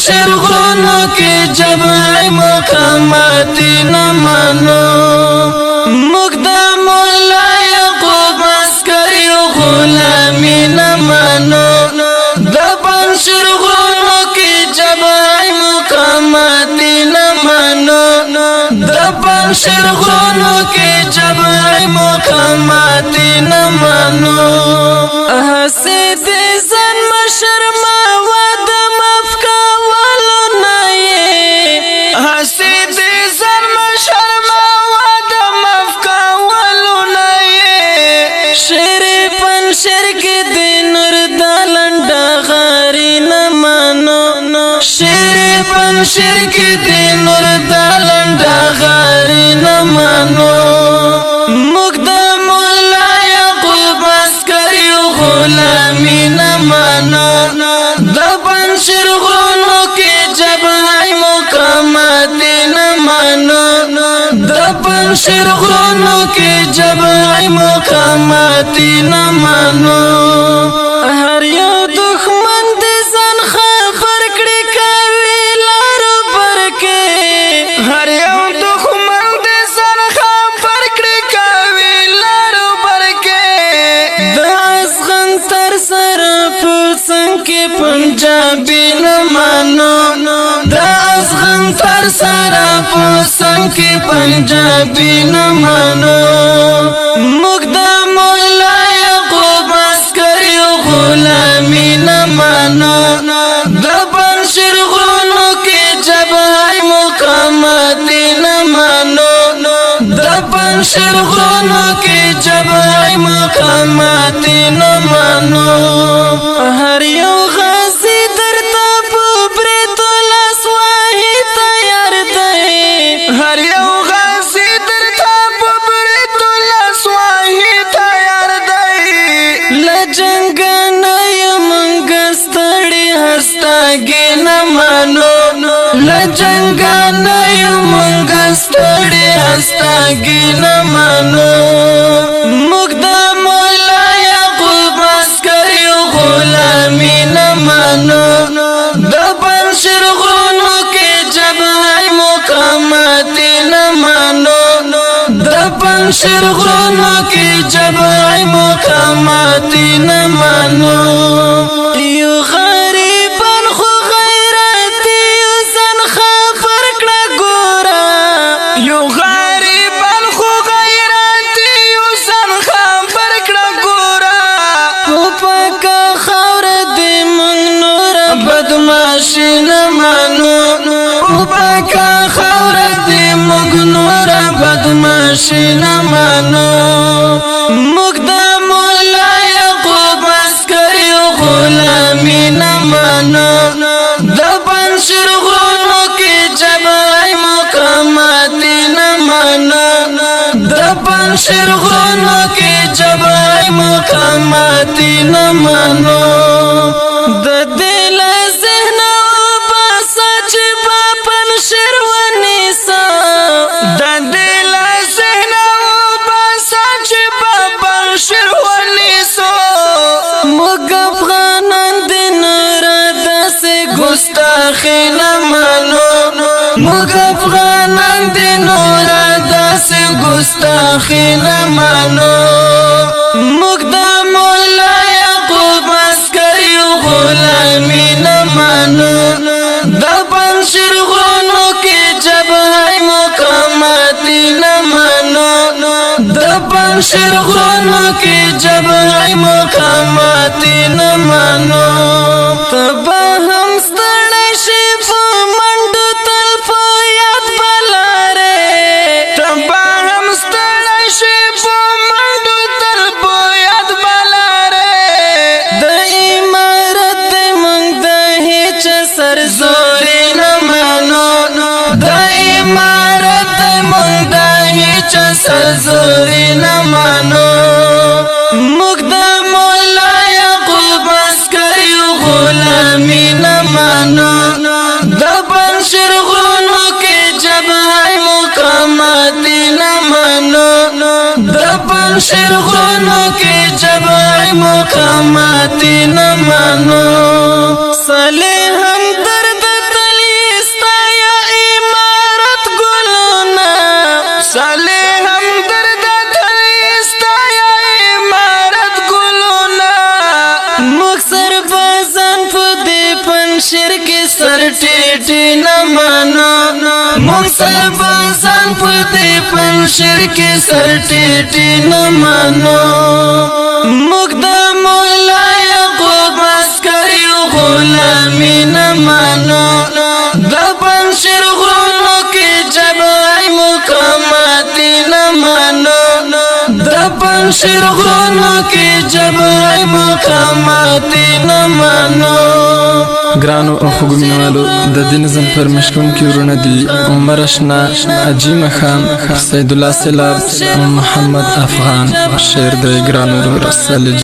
پنشر غرونو کی جبع مقاماتی نمانو مقدا مولا یعقوب عسکری غلامی نمانو دا پنشر غرونو کی جبع مقاماتی نمانو دا پنشر غرونو کی جبع مقاماتی نمانو حسید زن مشر مواد مفکا ولو نئی حسید زن مشر مواد مفکا ولو نئی شیر پنشر کی دینر دالنڈا غاری نمانو شیر پنشر کی دینر دالنڈا غاری نمانو مقدا مولا یعقوب عسکری غلامی نمانو دا پنشر غرونو کی جبع مقاماتی نمانو دا پنشر غرونو کی جبع مقاماتی نمانو هر یو دښمن د ځان خبر کړي کوي لارو برکې هر یو دښمن د ځان خبر کړي کوي لارو برکې د ازغن تر سره په څنګ کې پنجابي نمانو د ازغن تر سره په څنګ کې پنجابي نمانو مقدا مولا یعقوب عسکری غلامی نمانو دا پنشر غرونو کی جبع مقاماتی نمانو دا پنشر غرونو کی جبع مقاماتی نمانو هر یو غازی درتا په برید لاس واهی تیار دی هر یو غازی درتا په برید لاس واهی تیار دی لجنګ نه منګ ستړي هستاګي نمانو لجنګ نه منګ ستړي هستاګي نمانو مقدا مولا یعقوب عسکری غلامی نمانو دا پنشر غرونو کی جبع مقاماتی نمانو دا پنشر غرونو کی جبع مقاماتی نمانو یو غریبان خو غیرتی یو زن خبر کړه ګورا یو غریبان خو غیرتی یو زن خبر کړه ګورا پاکا خاور دې مونږ نور بدمعشي نمانو پاکا خاور دې مونږ نور بدمعشي نمانو مقدا مولا یعقوب عسکری غلامی نمانو دا پنشر غرونو کی جبع مقاماتی نمانو دا پنشر غرونو کی جبع مقاماتی نمانو د دل ذهن وباسه چې په پنشر ونیسه د دل ذهن وباسه چې په پنشر ونیسه موږ افغانان د نور داسې ګستاخي نمانو موږ افغانان د نور داسې ګستاخي نمانو مقدا مولا یعقوب عسکری غلامی نمانو دا پنشر غرونو کی جبع مقاماتی نمانو دا پنشر غرونو کی جبع مقاماتی نمانو تبا هم ستړی شي په منډو تل په یاد بلاره تبا هم ستړی شي په منډو تل په یاد بلاره د امارت مونږ د هیچ سر زوري نمانو د امارت مونږ د هیچ سر زوري نمانو مقدا مولا یعقوب عسکری غلامی نمانو دا پنشر غرونو کی جبع مقاماتی نمانو دا پنشر غرونو کی جبع مقاماتی نمانو صالح هم درد نمانو مونږ سربازان په دې پنځیر کې سر ټیټي نمانو مونږ د مولا یعقوب عسکري غلامي نمانو د پنځیر غرونو کې جبای مقامات نمانو د پنځیر غرونو کې جبای مقامات نمانو ګرانو او خوږو مینوالو د دې نظم پر مشکون کې ورونه دي عمر اشنا عجیم خان سید الله سیلاب محمد افغان شعر د ګرانو رسول